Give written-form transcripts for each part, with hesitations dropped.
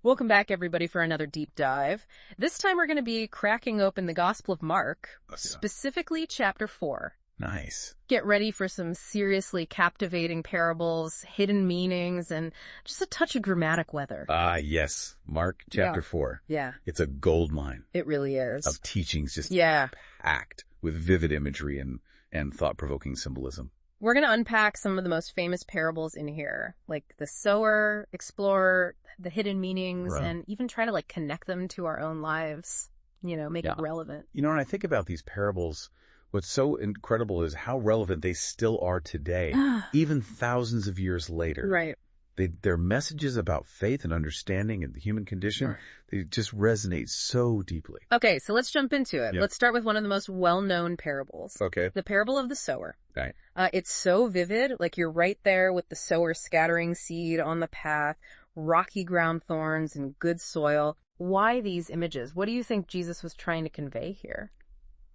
Welcome back, everybody, for another deep dive. This time we're going to be cracking open the Gospel of Mark, specifically chapter 4. Nice. Get ready for some seriously captivating parables, hidden meanings, and just a touch of dramatic weather. Yes. Mark chapter 4. Yeah. It's a gold mine It really is. of teachings, just packed with vivid imagery and thought-provoking symbolism. We're going to unpack some of the most famous parables in here, like the sower, explore the hidden meanings, Right. and even try to connect them to our own lives, make it relevant. You know, when I think about these parables, what's so incredible is how relevant they still are today, even thousands of years later. Right. They're messages about faith and understanding and the human condition. Right. They just resonate so deeply. Okay, so let's jump into it. Yep. Let's start with one of the most well-known parables. Okay. The parable of the sower. Right. It's so vivid, like you're right there with the sower scattering seed on the path, rocky ground thorns and good soil. Why these images? What do you think Jesus was trying to convey here?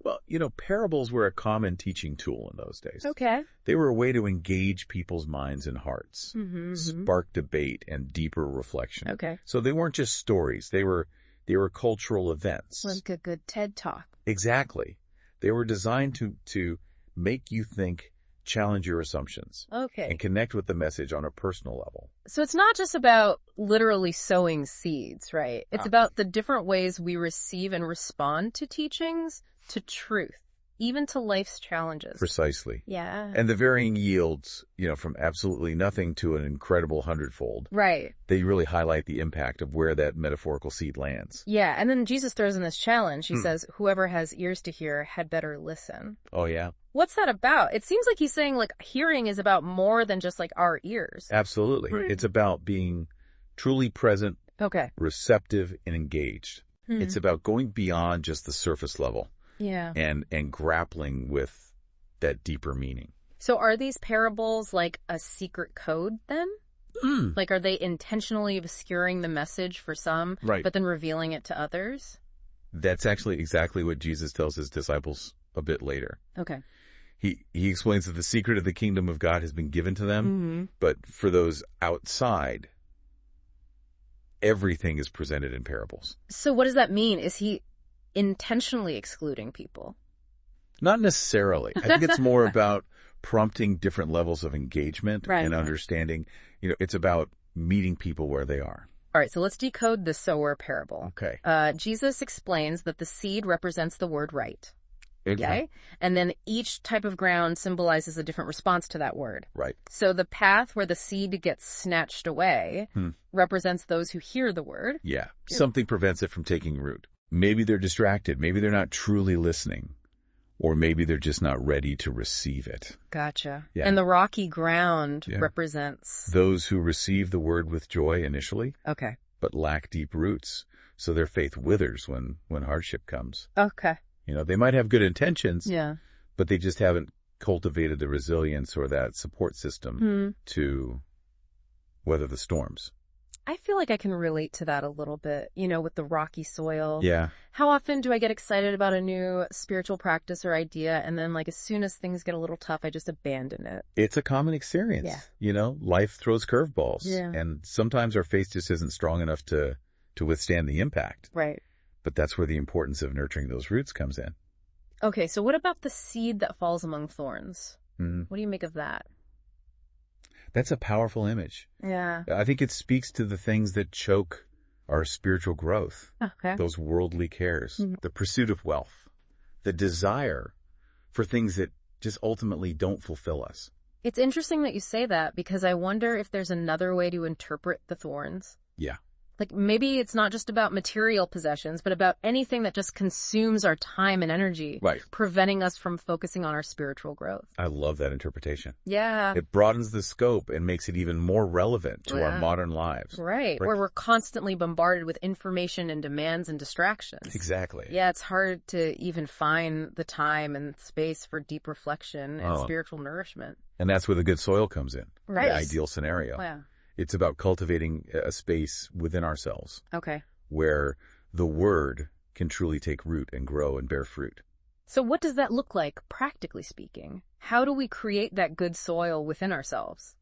Well, parables were a common teaching tool in those days. Okay. They were a way to engage people's minds and hearts, spark debate and deeper reflection. Okay. So they weren't just stories. They were cultural events. Like a good TED Talk. Exactly. They were designed to make you think, challenge your assumptions, Okay. and connect with the message on a personal level. So it's not just about literally sowing seeds, right? It's about the different ways we receive and respond to teachings, to truth, even to life's challenges. Precisely. Yeah. And the varying yields, from absolutely nothing to an incredible hundredfold. Right. They really highlight the impact of where that metaphorical seed lands. Yeah, and then Jesus throws in this challenge. He says, whoever has ears to hear had better listen. Oh, yeah. What's that about? It seems like he's saying, hearing is about more than just, our ears. Absolutely. It's about being truly present, Okay. receptive, and engaged. It's about going beyond just the surface level Yeah. and grappling with that deeper meaning. So are these parables like a secret code then? Are they intentionally obscuring the message for some, Right. but then revealing it to others? That's actually exactly what Jesus tells his disciples a bit later. Okay. He explains that the secret of the kingdom of God has been given to them, but for those outside, everything is presented in parables. So what does that mean? Is he intentionally excluding people? Not necessarily. I think it's more about prompting different levels of engagement Right. and understanding. It's about meeting people where they are. All right, so let's decode the sower parable. Okay. Jesus explains that the seed represents the word right. Okay? And then each type of ground symbolizes a different response to that word. Right. So the path where the seed gets snatched away represents those who hear the word. Yeah. Something prevents it from taking root. Maybe they're distracted. Maybe they're not truly listening. Or maybe they're just not ready to receive it. Gotcha. Yeah. And the rocky ground represents... Those who receive the word with joy initially, Okay. but lack deep roots. So their faith withers when hardship comes. Okay. They might have good intentions, Yeah. but they just haven't cultivated the resilience or that support system to weather the storms. I feel like I can relate to that a little bit, with the rocky soil. Yeah. How often do I get excited about a new spiritual practice or idea, and then, as soon as things get a little tough, I just abandon it? It's a common experience. Yeah. Life throws curveballs. Yeah. And sometimes our faith just isn't strong enough to withstand the impact. Right. But that's where the importance of nurturing those roots comes in. Okay, so what about the seed that falls among thorns? Mhm. What do you make of that? That's a powerful image. Yeah. I think it speaks to the things that choke our spiritual growth. Okay. Those worldly cares, the pursuit of wealth, the desire for things that just ultimately don't fulfill us. It's interesting that you say that, because I wonder if there's another way to interpret the thorns. Yeah. Maybe it's not just about material possessions, but about anything that just consumes our time and energy. Right. Preventing us from focusing on our spiritual growth. I love that interpretation. Yeah. It broadens the scope and makes it even more relevant to our Yeah. modern lives. Right. Where we're constantly bombarded with information and demands and distractions. Exactly. Yeah, it's hard to even find the time and space for deep reflection and spiritual nourishment. And that's where the good soil comes in. Right. The ideal scenario. Yeah. It's about cultivating a space within ourselves Okay. where the word can truly take root and grow and bear fruit. So what does that look like, practically speaking? How do we create that good soil within ourselves?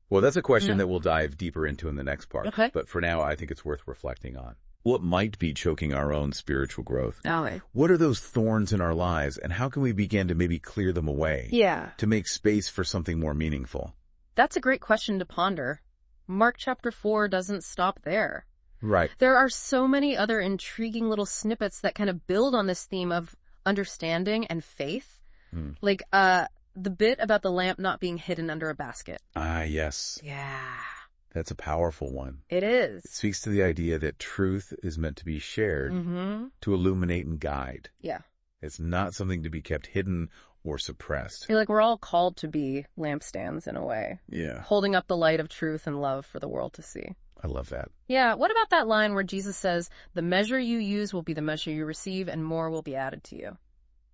Well, that's a question No. that we'll dive deeper into in the next part. Okay. But for now, I think it's worth reflecting on. What might be choking our own spiritual growth? Okay. What are those thorns in our lives, and how can we begin to maybe clear them away Yeah. to make space for something more meaningful? That's a great question to ponder. Mark chapter 4 doesn't stop there. Right. There are so many other intriguing little snippets that kind of build on this theme of understanding and faith. Like, the bit about the lamp not being hidden under a basket. Ah, yes. Yeah. That's a powerful one. It is. It speaks to the idea that truth is meant to be shared to illuminate and guide. Yeah. It's not something to be kept hidden or suppressed. Like, we're all called to be lampstands in a way, Yeah. holding up the light of truth and love for the world to see. I love that. Yeah. What about that line where Jesus says, the measure you use will be the measure you receive and more will be added to you?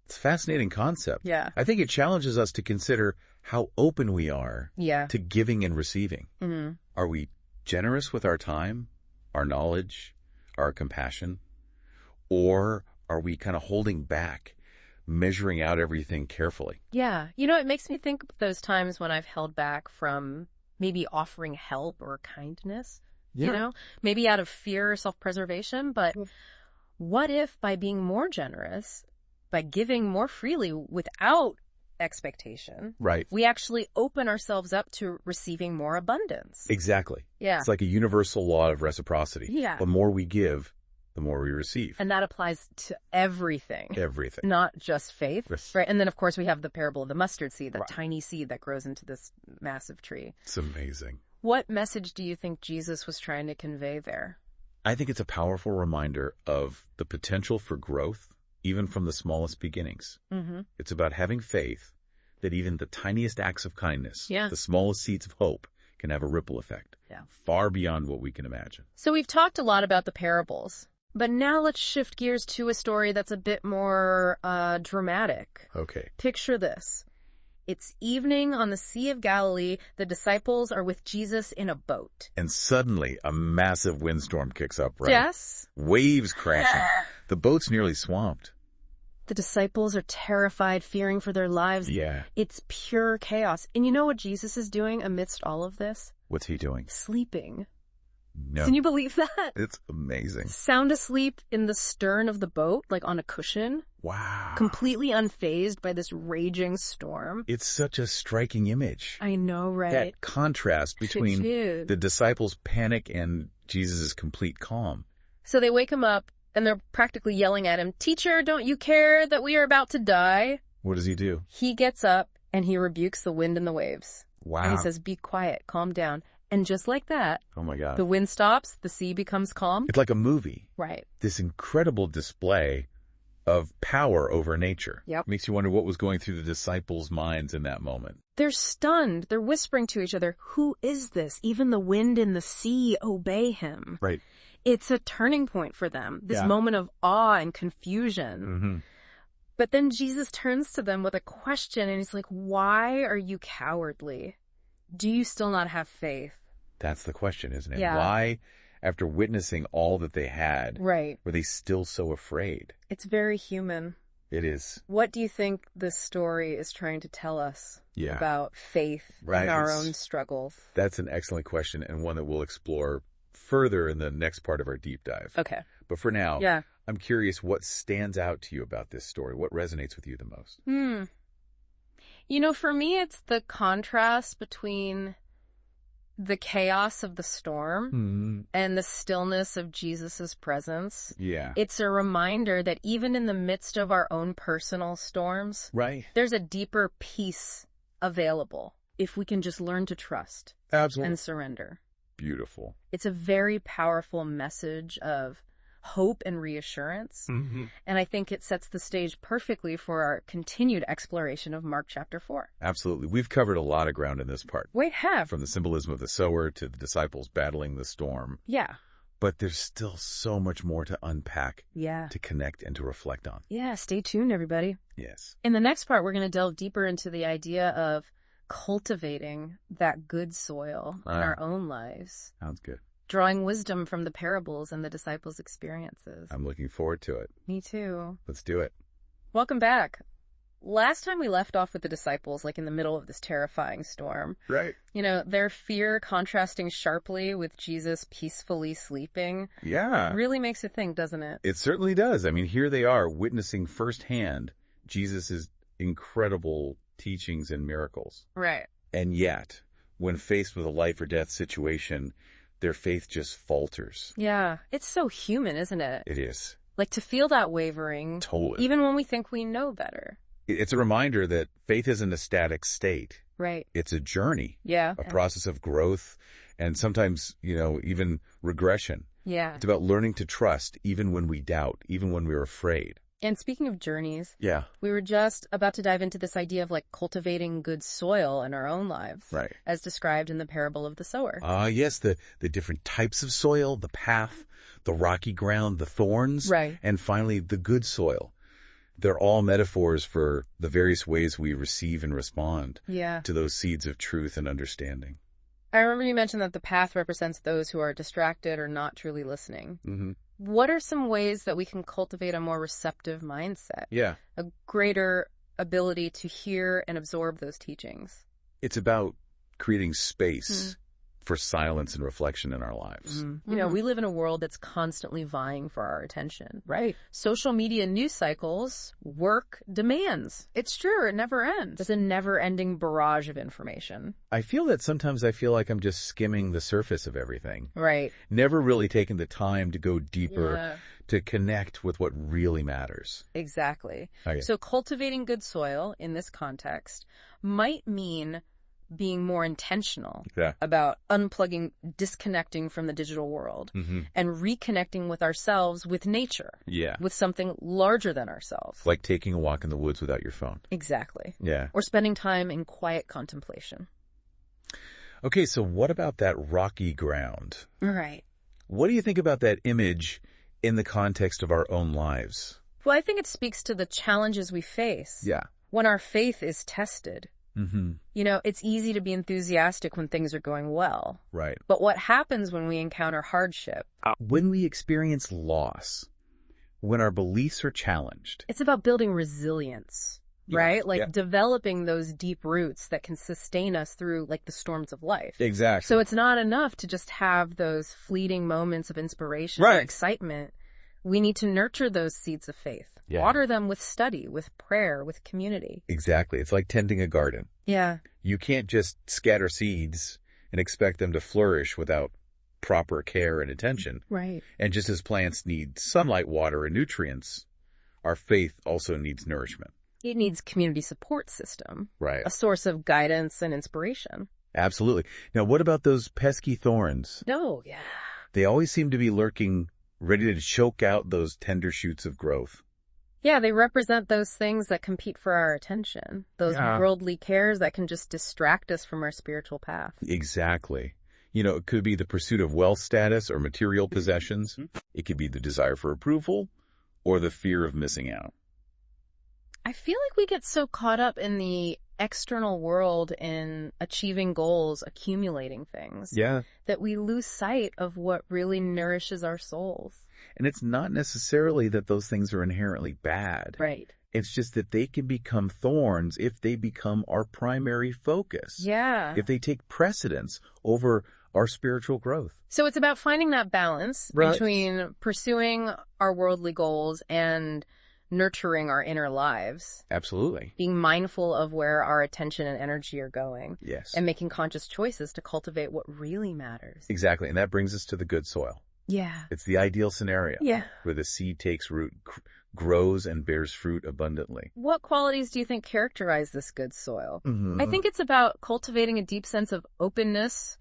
It's a fascinating concept. Yeah. I think it challenges us to consider how open we are Yeah. to giving and receiving. Mm-hmm. Are we generous with our time, our knowledge, our compassion? Or are we kind of holding back, measuring out everything carefully? Yeah. You know, it makes me think of those times when I've held back from maybe offering help or kindness, you know, maybe out of fear or self-preservation. But what if by being more generous, by giving more freely without expectation, Right. we actually open ourselves up to receiving more abundance? Exactly. Yeah. It's like a universal law of reciprocity. Yeah. The more we give, the more we receive. And that applies to everything. Everything. Not just faith, Yes. right? And then, of course, we have the parable of the mustard seed, that Right. tiny seed that grows into this massive tree. It's amazing. What message do you think Jesus was trying to convey there? I think it's a powerful reminder of the potential for growth, even from the smallest beginnings. Mm-hmm. It's about having faith that even the tiniest acts of kindness, Yeah. the smallest seeds of hope, can have a ripple effect. Yeah. Far beyond what we can imagine. So we've talked a lot about the parables, but now let's shift gears to a story that's a bit more dramatic. Okay. Picture this. It's evening on the Sea of Galilee. The disciples are with Jesus in a boat. And suddenly, a massive windstorm kicks up, right? Yes? Waves crashing. The boat's nearly swamped. The disciples are terrified, fearing for their lives. Yeah. It's pure chaos. And you know what Jesus is doing amidst all of this? What's he doing? Sleeping. No. Can you believe that? It's amazing. Sound asleep in the stern of the boat, like on a cushion, Wow. completely unfazed by this raging storm. It's such a striking image. I know, right? That contrast between Dude. the disciples' panic and Jesus' complete calm. So they wake him up, and they're practically yelling at him, "Teacher, don't you care that we are about to die?" What does he do? He gets up, and he rebukes the wind and the waves. Wow. And he says, "Be quiet, calm down." And just like that, Oh my God. the wind stops, the sea becomes calm. It's like a movie. Right. This incredible display of power over nature. Yep. Makes you wonder what was going through the disciples' minds in that moment. They're stunned. They're whispering to each other, "Who is this? Even the wind and the sea obey him." Right. It's a turning point for them, this Yeah. moment of awe and confusion. Mm-hmm. But then Jesus turns to them with a question, and he's like, "Why are you cowardly? Do you still not have faith?" That's the question, isn't it? Yeah. Why, after witnessing all that they had, Right. were they still so afraid? It's very human. It is. What do you think this story is trying to tell us Yeah. about faith Right, and our it's- own struggles? That's an excellent question, and one that we'll explore further in the next part of our deep dive. Okay. But for now, Yeah. I'm curious what stands out to you about this story. What resonates with you the most? You know, for me, it's the contrast between the chaos of the storm and the stillness of Jesus's presence. Yeah. It's a reminder that even in the midst of our own personal storms, Right. there's a deeper peace available if we can just learn to trust Absolutely. and surrender. Beautiful. It's a very powerful message of hope and reassurance. Mm-hmm. And I think it sets the stage perfectly for our continued exploration of Mark chapter 4. Absolutely. We've covered a lot of ground in this part, We have. from the symbolism of the sower to the disciples battling the storm. Yeah. But there's still so much more to unpack, Yeah. to connect, and to reflect on. Yeah. Stay tuned, everybody. Yes. In the next part, we're going to delve deeper into the idea of cultivating that good soil in our own lives, Sounds good. drawing wisdom from the parables and the disciples' experiences. I'm looking forward to it. Me too. Let's do it. Welcome back. last time we left off with the disciples, like in the middle of this terrifying storm, Right. their fear contrasting sharply with Jesus peacefully sleeping Yeah. really makes you think, doesn't it? It certainly does. I mean, here they are witnessing firsthand Jesus' incredible teachings and miracles. Right. And yet, when faced with a life or death situation, their faith just falters. Yeah. It's so human, isn't it? It is. Like to feel that wavering, Totally. even when we think we know better. It's a reminder that faith isn't a static state. Right. It's a journey, Yeah. a process of growth, and sometimes, even regression. Yeah. It's about learning to trust even when we doubt, even when we're afraid. And speaking of journeys, Yeah. we were just about to dive into this idea of like cultivating good soil in our own lives. Right. As described in the parable of the sower. Yes, the different types of soil, the path, the rocky ground, the thorns, Right. and finally the good soil. They're all metaphors for the various ways we receive and respond Yeah. to those seeds of truth and understanding. I remember you mentioned that the path represents those who are distracted or not truly listening. Mm-hmm. What are some ways that we can cultivate a more receptive mindset? Yeah. A greater ability to hear and absorb those teachings? It's about creating space for silence and reflection in our lives. We live in a world that's constantly vying for our attention. Right. Social media news cycles, work demands. It's true. It never ends. It's a never-ending barrage of information. I feel that sometimes I feel like I'm just skimming the surface of everything, Right. never really taking the time to go deeper, Yeah. to connect with what really matters. Exactly. Okay. So cultivating good soil in this context might mean being more intentional Yeah. about unplugging, disconnecting from the digital world and reconnecting with ourselves, with nature, Yeah. with something larger than ourselves. Like taking a walk in the woods without your phone. Exactly. Yeah. Or spending time in quiet contemplation. Okay, so what about that rocky ground? Right. What do you think about that image in the context of our own lives? Well, I think it speaks to the challenges we face Yeah. when our faith is tested. Mm-hmm. It's easy to be enthusiastic when things are going well. Right. But what happens when we encounter hardship? When we experience loss, when our beliefs are challenged. It's about building resilience, Yeah, right? Like yeah. developing those deep roots that can sustain us through like the storms of life. Exactly. So it's not enough to just have those fleeting moments of inspiration or Right. excitement. We need to nurture those seeds of faith. Yeah. Water them with study, with prayer, with community. Exactly. It's like tending a garden. Yeah. You can't just scatter seeds and expect them to flourish without proper care and attention. Right. And just as plants need sunlight, water, and nutrients, our faith also needs nourishment. It needs community support system, Right. a source of guidance and inspiration. Absolutely. Now, what about those pesky thorns? No, yeah. They always seem to be lurking, ready to choke out those tender shoots of growth. Yeah, they represent those things that compete for our attention, those Yeah. worldly cares that can just distract us from our spiritual path. Exactly. It could be the pursuit of wealth status or material possessions. It could be the desire for approval or the fear of missing out. I feel like we get so caught up in the external world in achieving goals, accumulating things, Yeah. that we lose sight of what really nourishes our souls. And it's not necessarily that those things are inherently bad. Right. It's just that they can become thorns if they become our primary focus. Yeah. If they take precedence over our spiritual growth. So it's about finding that balance Right. between pursuing our worldly goals and nurturing our inner lives, Absolutely. being mindful of where our attention and energy are going, Yes. and making conscious choices to cultivate what really matters. Exactly. And that brings us to the good soil. Yeah. It's the ideal scenario. Yeah. Where the seed takes root, grows, and bears fruit abundantly. What qualities do you think characterize this good soil? Mm-hmm. I think it's about cultivating a deep sense of openness,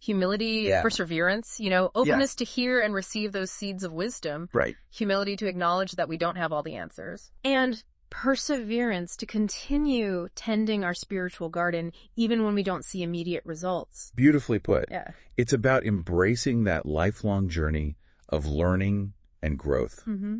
humility, Yeah. perseverance, openness to hear and receive those seeds of wisdom, Right. humility to acknowledge that we don't have all the answers, and perseverance to continue tending our spiritual garden even when we don't see immediate results. Beautifully put. Yeah. It's about embracing that lifelong journey of learning and growth. Mm-hmm.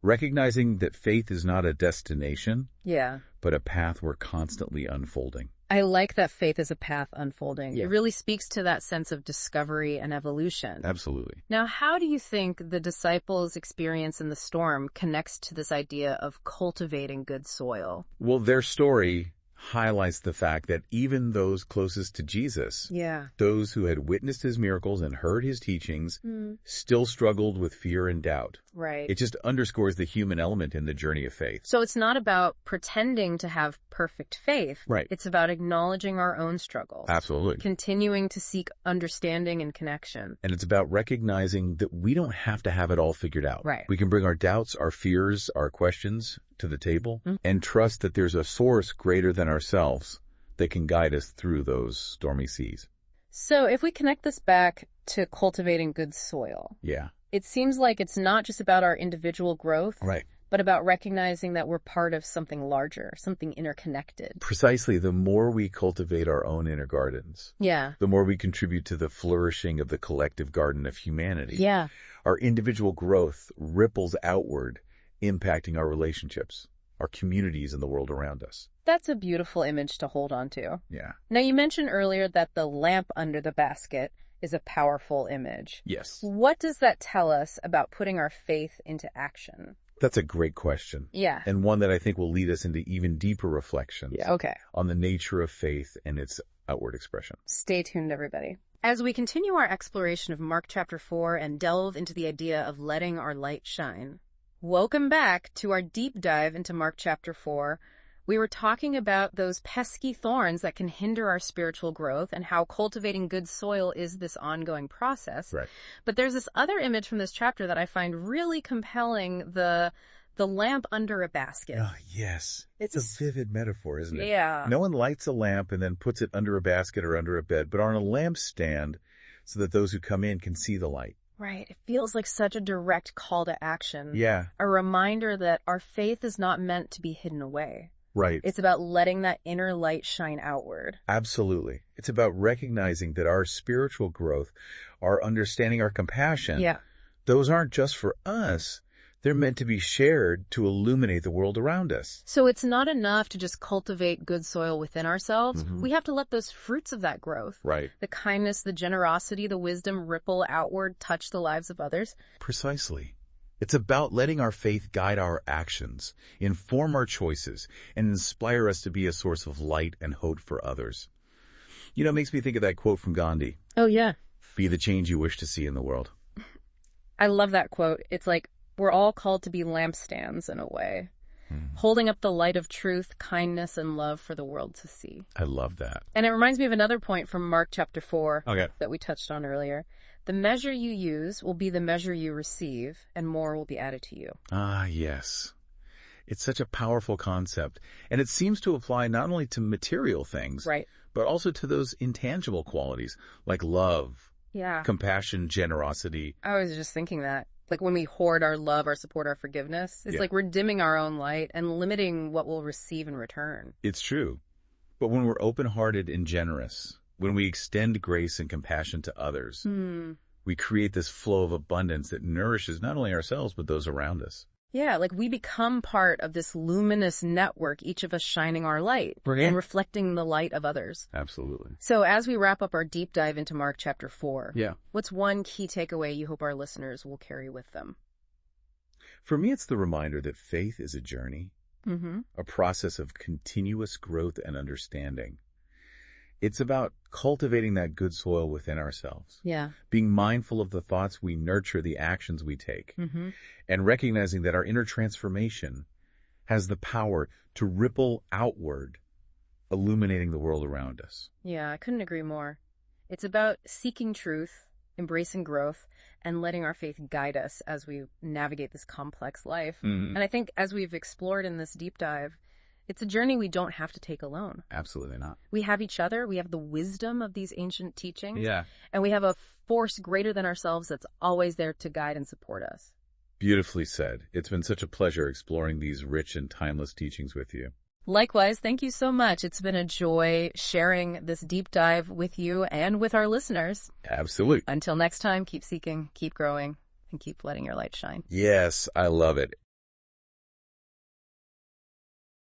Recognizing that faith is not a destination, Yeah. but a path we're constantly unfolding. I like that faith is a path unfolding. Yeah. It really speaks to that sense of discovery and evolution. Absolutely. Now, how do you think the disciples' experience in the storm connects to this idea of cultivating good soil? Well, their story highlights the fact that even those closest to Jesus, Yeah. those who had witnessed his miracles and heard his teachings, still struggled with fear and doubt. Right. It just underscores the human element in the journey of faith. So it's not about pretending to have perfect faith. Right. It's about acknowledging our own struggles. Absolutely. Continuing to seek understanding and connection. And it's about recognizing that we don't have to have it all figured out. Right. We can bring our doubts, our fears, our questions to the table and trust that there's a source greater than ourselves that can guide us through those stormy seas. So if we connect this back to cultivating good soil, Yeah. it seems like it's not just about our individual growth, Right. but about recognizing that we're part of something larger, something interconnected. Precisely. The more we cultivate our own inner gardens, Yeah. the more we contribute to the flourishing of the collective garden of humanity. Yeah. Our individual growth ripples outward, impacting our relationships, our communities, and the world around us. That's a beautiful image to hold on to. Yeah. Now, you mentioned earlier that the lamp under the basket is a powerful image. Yes. What does that tell us about putting our faith into action? That's a great question. Yeah. And one that I think will lead us into even deeper reflections Okay. on the nature of faith and its outward expression. Stay tuned, everybody. As we continue our exploration of Mark chapter 4 and delve into the idea of letting our light shine, welcome back to our deep dive into Mark chapter 4. We were talking about those pesky thorns that can hinder our spiritual growth and how cultivating good soil is this ongoing process. Right. But there's this other image from this chapter that I find really compelling, the lamp under a basket. Oh, yes. It's a vivid metaphor, isn't it? Yeah. No one lights a lamp and then puts it under a basket or under a bed, but on a lampstand so that those who come in can see the light. Right. It feels like such a direct call to action. Yeah. A reminder that our faith is not meant to be hidden away. Right. It's about letting that inner light shine outward. Absolutely. It's about recognizing that our spiritual growth, our understanding, our compassion, Yeah. those aren't just for us. They're meant to be shared to illuminate the world around us. So it's not enough to just cultivate good soil within ourselves. We have to let those fruits of that growth, Right. the kindness, the generosity, the wisdom ripple outward, touch the lives of others. Precisely. It's about letting our faith guide our actions, inform our choices, and inspire us to be a source of light and hope for others. You know, it makes me think of that quote from Gandhi, Oh, yeah. "Be the change you wish to see in the world." I love that quote. It's like we're all called to be lampstands in a way, holding up the light of truth, kindness, and love for the world to see. I love that. And it reminds me of another point from Mark chapter 4 Okay. that we touched on earlier. The measure you use will be the measure you receive, and more will be added to you. Ah, yes. It's such a powerful concept, and it seems to apply not only to material things, Right. but also to those intangible qualities like love, Yeah. compassion, generosity. I was just thinking that. Like when we hoard our love, our support, our forgiveness, it's Yeah. like we're dimming our own light and limiting what we'll receive in return. It's true. But when we're open-hearted and generous, when we extend grace and compassion to others, we create this flow of abundance that nourishes not only ourselves, but those around us. Yeah, like we become part of this luminous network, each of us shining our light and reflecting the light of others. Absolutely. So as we wrap up our deep dive into Mark chapter 4, Yeah. what's one key takeaway you hope our listeners will carry with them? For me, it's the reminder that faith is a journey, a process of continuous growth and understanding. It's about cultivating that good soil within ourselves, Yeah. being mindful of the thoughts we nurture, the actions we take, and recognizing that our inner transformation has the power to ripple outward, illuminating the world around us. Yeah, I couldn't agree more. It's about seeking truth, embracing growth, and letting our faith guide us as we navigate this complex life. And I think as we've explored in this deep dive, it's a journey we don't have to take alone. Absolutely not. We have each other, we have the wisdom of these ancient teachings, Yeah. and we have a force greater than ourselves that's always there to guide and support us. Beautifully said. It's been such a pleasure exploring these rich and timeless teachings with you. Likewise, thank you so much. It's been a joy sharing this deep dive with you and with our listeners. Absolutely. Until next time, keep seeking, keep growing, and keep letting your light shine. Yes, I love it.